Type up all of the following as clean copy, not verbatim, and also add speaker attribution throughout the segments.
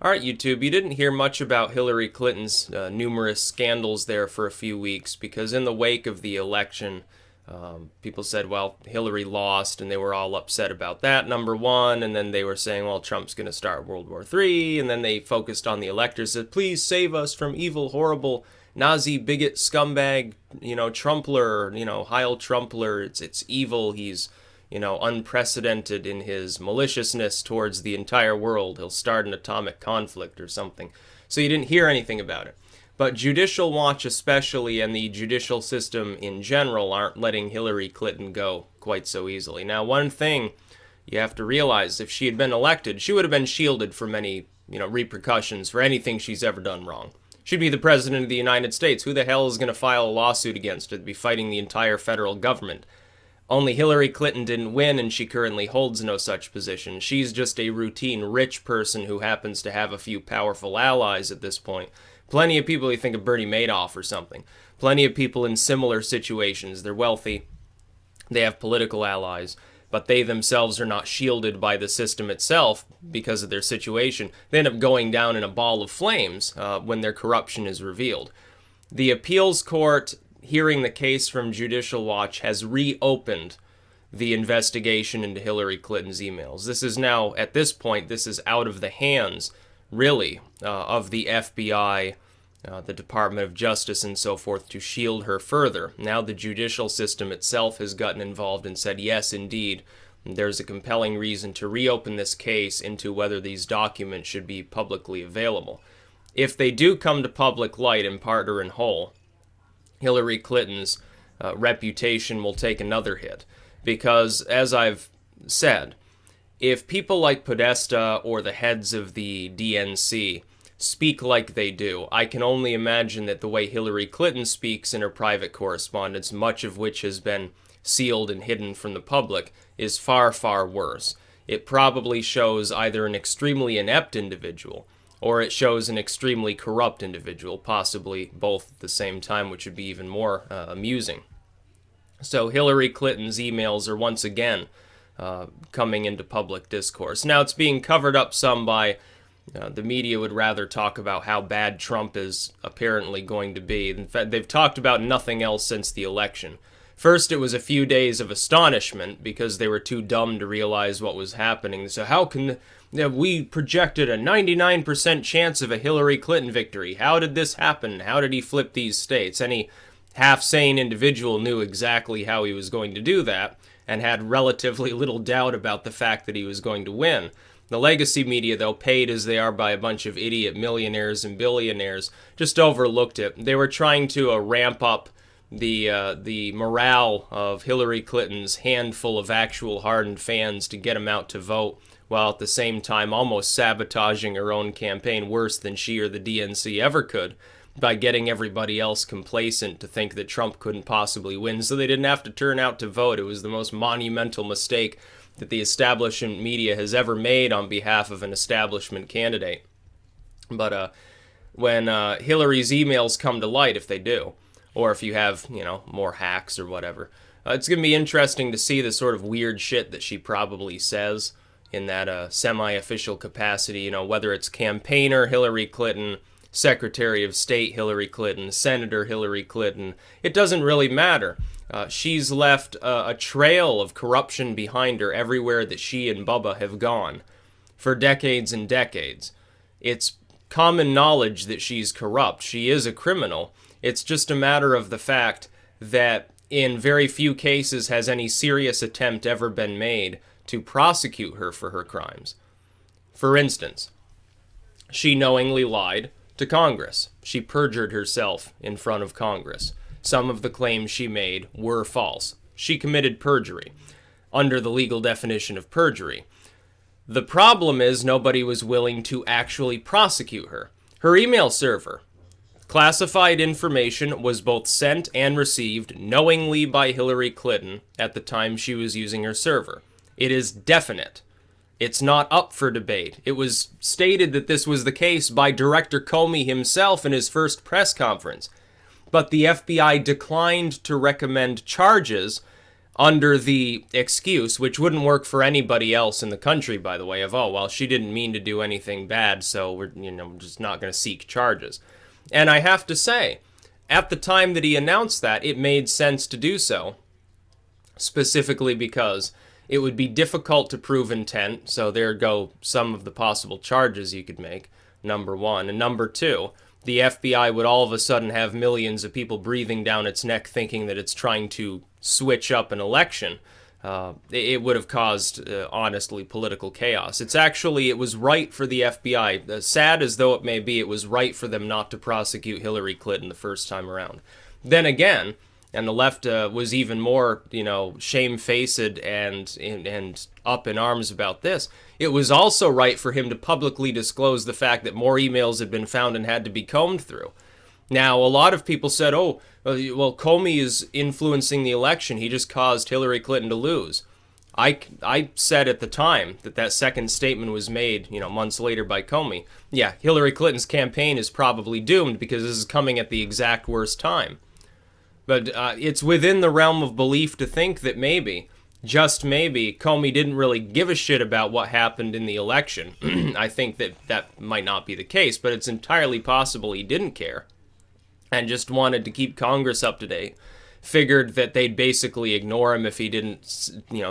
Speaker 1: All right, YouTube, you didn't hear much about Hillary Clinton's numerous scandals there for a few weeks because in the wake of the election, people said, well, Hillary lost, and they were all upset about that, number one, and then they were saying, well, Trump's going to start World War III, and then they focused on the electors, said, please save us from evil, horrible, Nazi, bigot, scumbag, Trumpler, Heil Trumpler, it's evil, he's unprecedented in his maliciousness towards the entire world. He'll start an atomic conflict or something. So you didn't hear anything about it. But Judicial Watch especially and the judicial system in general aren't letting Hillary Clinton go quite so easily. Now, one thing you have to realize, if she had been elected, she would have been shielded from any, repercussions for anything she's ever done wrong. She'd be the president of the United States. Who the hell is going to file a lawsuit against her? It'd be fighting the entire federal government. Only Hillary Clinton didn't win, and she currently holds no such position. She's just a routine rich person who happens to have a few powerful allies at this point. Plenty of people, you think of Bernie Madoff or something. Plenty of people in similar situations. They're wealthy, they have political allies, but they themselves are not shielded by the system itself because of their situation. They end up going down in a ball of flames when their corruption is revealed. The appeals court hearing the case from Judicial Watch has reopened the investigation into Hillary Clinton's emails. This is now, at this point, this is out of the hands, really, of the FBI, the Department of Justice, and so forth, to shield her further. Now the judicial system itself has gotten involved and said, yes, indeed, there's a compelling reason to reopen this case into whether these documents should be publicly available. If they do come to public light in part or in whole, Hillary Clinton's reputation will take another hit. Because, as I've said, if people like Podesta or the heads of the DNC speak like they do, I can only imagine that the way Hillary Clinton speaks in her private correspondence, much of which has been sealed and hidden from the public, is far, far worse. It probably shows either an extremely inept individual or it shows an extremely corrupt individual, possibly both at the same time, which would be even more amusing. So Hillary Clinton's emails are once again coming into public discourse. Now, it's being covered up some by the media would rather talk about how bad Trump is apparently going to be. In fact, they've talked about nothing else since the election. First, it was a few days of astonishment because they were too dumb to realize what was happening. So how can we projected a 99% chance of a Hillary Clinton victory? How did this happen? How did he flip these states? Any half-sane individual knew exactly how he was going to do that and had relatively little doubt about the fact that he was going to win. The legacy media, though, paid as they are by a bunch of idiot millionaires and billionaires, just overlooked it. They were trying to ramp up the morale of Hillary Clinton's handful of actual hardened fans to get them out to vote, while at the same time almost sabotaging her own campaign worse than she or the DNC ever could by getting everybody else complacent to think that Trump couldn't possibly win, so they didn't have to turn out to vote. It was the most monumental mistake that the establishment media has ever made on behalf of an establishment candidate. But when Hillary's emails come to light, if they do, or if you have, more hacks or whatever, it's going to be interesting to see the sort of weird shit that she probably says in that semi-official capacity, whether it's campaigner Hillary Clinton, Secretary of State Hillary Clinton, Senator Hillary Clinton. It doesn't really matter. She's left a trail of corruption behind her everywhere that she and Bubba have gone for decades and decades. It's common knowledge that she's corrupt. She is a criminal. It's just a matter of the fact that in very few cases has any serious attempt ever been made to prosecute her for her crimes. For instance, she knowingly lied to Congress. She perjured herself in front of Congress. Some of the claims she made were false. She committed perjury under the legal definition of perjury. The problem is nobody was willing to actually prosecute her. Her email server, classified information, was both sent and received knowingly by Hillary Clinton at the time she was using her server. It is definite. It's not up for debate. It was stated that this was the case by Director Comey himself in his first press conference. But the FBI declined to recommend charges under the excuse, which wouldn't work for anybody else in the country, by the way, of, oh, well, she didn't mean to do anything bad, so we're just not going to seek charges. And I have to say, at the time that he announced that, it made sense to do so, specifically because it would be difficult to prove intent, so there go some of the possible charges you could make, number one. And number two, the FBI would all of a sudden have millions of people breathing down its neck thinking that it's trying to switch up an election. It would have caused, honestly, political chaos. It was right for the FBI, sad as though it may be, it was right for them not to prosecute Hillary Clinton the first time around. Then again, and the left was even more, shamefaced and up in arms about this. It was also right for him to publicly disclose the fact that more emails had been found and had to be combed through. Now, a lot of people said, oh, well, Comey is influencing the election. He just caused Hillary Clinton to lose. I said at the time that second statement was made, months later by Comey. Yeah, Hillary Clinton's campaign is probably doomed because this is coming at the exact worst time. But it's within the realm of belief to think that maybe, just maybe, Comey didn't really give a shit about what happened in the election. I think that might not be the case, but it's entirely possible he didn't care and just wanted to keep Congress up to date. Figured that they'd basically ignore him if he didn't,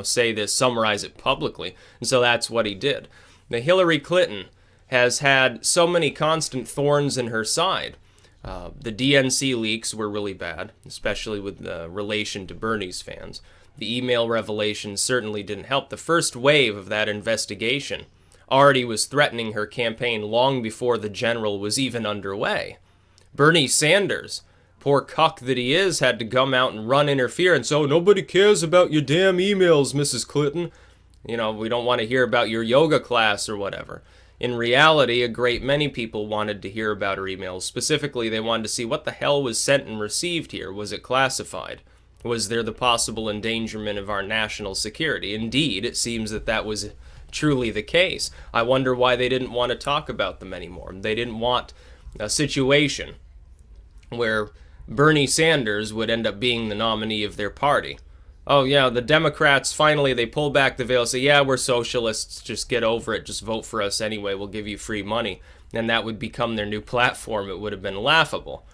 Speaker 1: say this, summarize it publicly. And so that's what he did. Now, Hillary Clinton has had so many constant thorns in her side. The DNC leaks were really bad, especially with relation to Bernie's fans. The email revelations certainly didn't help. The first wave of that investigation already was threatening her campaign long before the general was even underway. Bernie Sanders, poor cuck that he is, had to come out and run interference. Oh, nobody cares about your damn emails, Mrs. Clinton. We don't want to hear about your yoga class or whatever. In reality, a great many people wanted to hear about her emails. Specifically, they wanted to see what the hell was sent and received here. Was it classified? Was there the possible endangerment of our national security? Indeed, it seems that was truly the case. I wonder why they didn't want to talk about them anymore. They didn't want a situation where Bernie Sanders would end up being the nominee of their party. Oh yeah, the Democrats, finally, they pull back the veil, say, yeah, we're socialists, just get over it, just vote for us anyway, we'll give you free money. And that would become their new platform. It would have been laughable.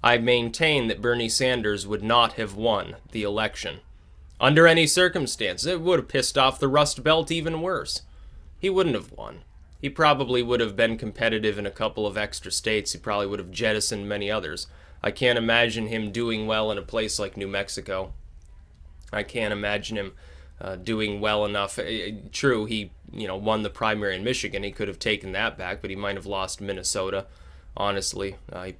Speaker 1: I maintain that Bernie Sanders would not have won the election. Under any circumstance, it would have pissed off the Rust Belt even worse. He wouldn't have won. He probably would have been competitive in a couple of extra states. He probably would have jettisoned many others. I can't imagine him doing well in a place like New Mexico. I can't imagine him doing well enough. True, he won the primary in Michigan. He could have taken that back, but he might have lost Minnesota, honestly.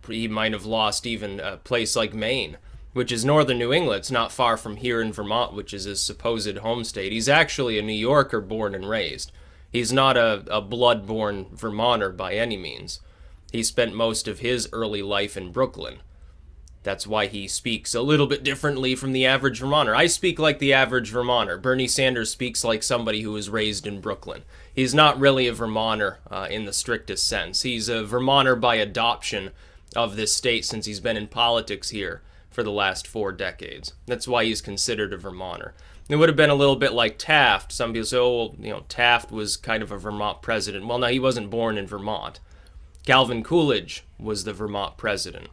Speaker 1: He might have lost even a place like Maine, which is northern New England. It's not far from here in Vermont, which is his supposed home state. He's actually a New Yorker born and raised. He's not a blood-born Vermonter by any means. He spent most of his early life in Brooklyn. That's why he speaks a little bit differently from the average Vermonter. I speak like the average Vermonter. Bernie Sanders speaks like somebody who was raised in Brooklyn. He's not really a Vermonter in the strictest sense. He's a Vermonter by adoption of this state since he's been in politics here for the last 4 decades. That's why he's considered a Vermonter. It would have been a little bit like Taft. Some people say, oh, well, Taft was kind of a Vermont president. Well, no, he wasn't born in Vermont. Calvin Coolidge was the Vermont president.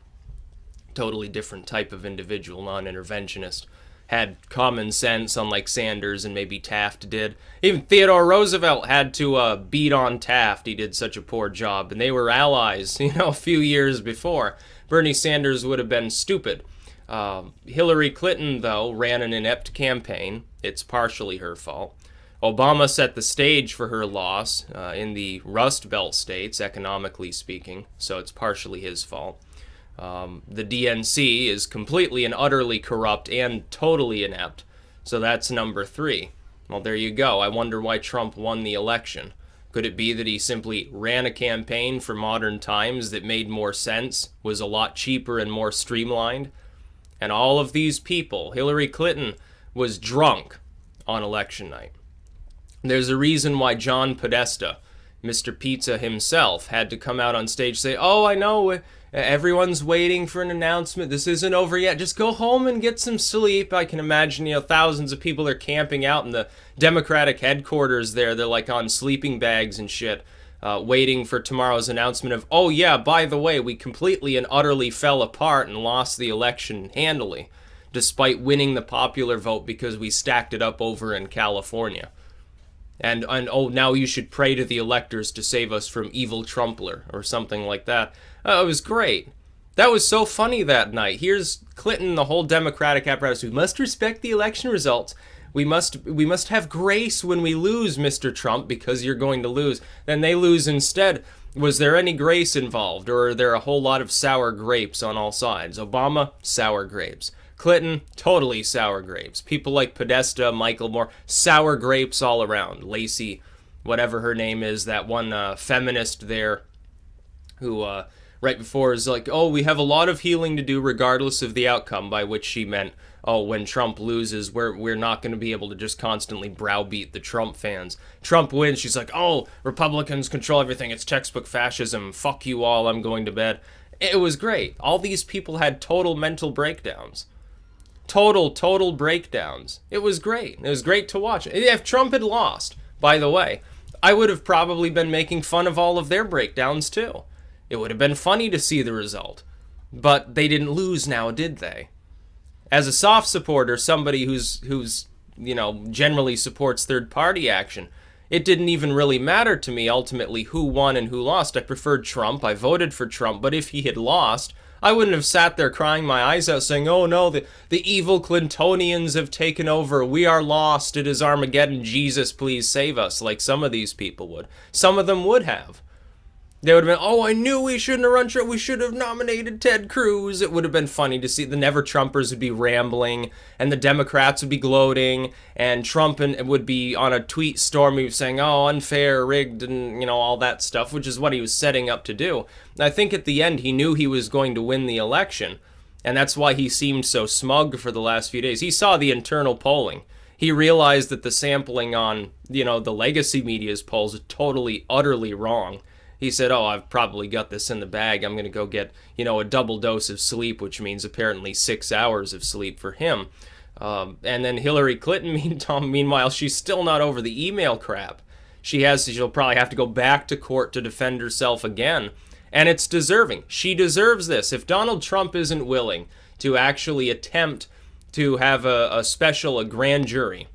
Speaker 1: Totally different type of individual, non-interventionist. Had common sense, unlike Sanders and maybe Taft did. Even Theodore Roosevelt had to beat on Taft. He did such a poor job. And they were allies, a few years before. Bernie Sanders would have been stupid. Hillary Clinton, though, ran an inept campaign. It's partially her fault. Obama set the stage for her loss in the Rust Belt states, economically speaking, so it's partially his fault. The DNC is completely and utterly corrupt and totally inept, so that's number 3. Well, there you go. I wonder why Trump won the election. Could it be that he simply ran a campaign for modern times that made more sense, was a lot cheaper and more streamlined? And all of these people, Hillary Clinton was drunk on election night. There's a reason why John Podesta Mr. Pizza himself had to come out on stage and say, oh, I know, everyone's waiting for an announcement. This isn't over yet. Just go home and get some sleep. I can imagine, thousands of people are camping out in the Democratic headquarters there. They're like on sleeping bags and shit, waiting for tomorrow's announcement of, oh yeah, by the way, we completely and utterly fell apart and lost the election handily, despite winning the popular vote because we stacked it up over in California. And oh, now you should pray to the electors to save us from evil Trumpler or something like that. It was great. That was so funny that night. Here's Clinton, the whole Democratic apparatus. We must respect the election results. We must have grace when we lose, Mr. Trump, because you're going to lose. Then they lose instead. Was there any grace involved, or are there a whole lot of sour grapes on all sides? Obama, sour grapes. Clinton, totally sour grapes. People like Podesta, Michael Moore, sour grapes all around. Lacey, whatever her name is, that one feminist there who right before is like, oh, we have a lot of healing to do regardless of the outcome, by which she meant, oh, when Trump loses, we're not going to be able to just constantly browbeat the Trump fans. Trump wins, she's like, oh, Republicans control everything, it's textbook fascism, fuck you all, I'm going to bed. It was great. All these people had total mental breakdowns. Total breakdowns. It was great. It was great to watch. If Trump had lost, by the way, I would have probably been making fun of all of their breakdowns too. It would have been funny to see the result. But they didn't lose now, did they? As a soft supporter, somebody who's generally supports third-party action, it didn't even really matter to me ultimately who won and who lost. I preferred Trump. I voted for Trump. But if he had lost, I wouldn't have sat there crying my eyes out saying, oh no, the evil Clintonians have taken over. We are lost. It is Armageddon. Jesus, please save us, like some of these people would. Some of them would have. They would have been, oh, I knew we shouldn't have run Trump. We should have nominated Ted Cruz. It would have been funny to see. The Never-Trumpers would be rambling, and the Democrats would be gloating, and Trump would be on a tweet storm saying, oh, unfair, rigged, and, all that stuff, which is what he was setting up to do. And I think at the end, he knew he was going to win the election, and that's why he seemed so smug for the last few days. He saw the internal polling. He realized that the sampling on, the legacy media's polls is totally, utterly wrong. He said, oh, I've probably got this in the bag. I'm going to go get, a double dose of sleep, which means apparently 6 hours of sleep for him. And then Hillary Clinton, meanwhile, she's still not over the email crap. She'll probably have to go back to court to defend herself again. And it's deserving. She deserves this. If Donald Trump isn't willing to actually attempt to have a grand jury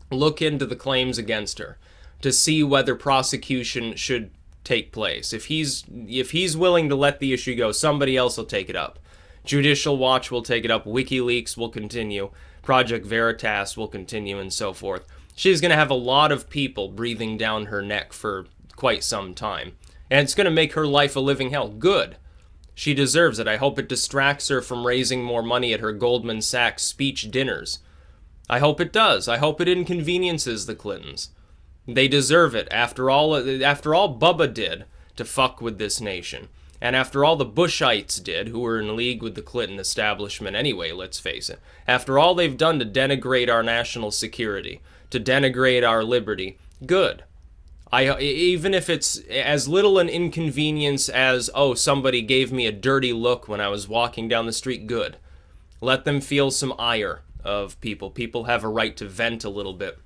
Speaker 1: look into the claims against her to see whether prosecution should take place. If he's willing to let the issue go, somebody else will take it up. Judicial Watch will take it up. WikiLeaks will continue. Project Veritas will continue, and so forth. She's going to have a lot of people breathing down her neck for quite some time. And it's going to make her life a living hell. Good. She deserves it. I hope it distracts her from raising more money at her Goldman Sachs speech dinners. I hope it does. I hope it inconveniences the Clintons. They deserve it, after all Bubba did to fuck with this nation. And after all the Bushites did, who were in league with the Clinton establishment anyway, let's face it. After all they've done to denigrate our national security, to denigrate our liberty, good. Even if it's as little an inconvenience as, oh, somebody gave me a dirty look when I was walking down the street, good. Let them feel some ire of people. People have a right to vent a little bit.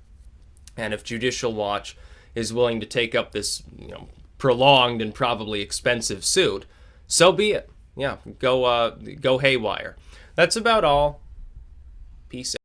Speaker 1: And if Judicial Watch is willing to take up this, prolonged and probably expensive suit, so be it. Yeah, go haywire. That's about all. Peace out.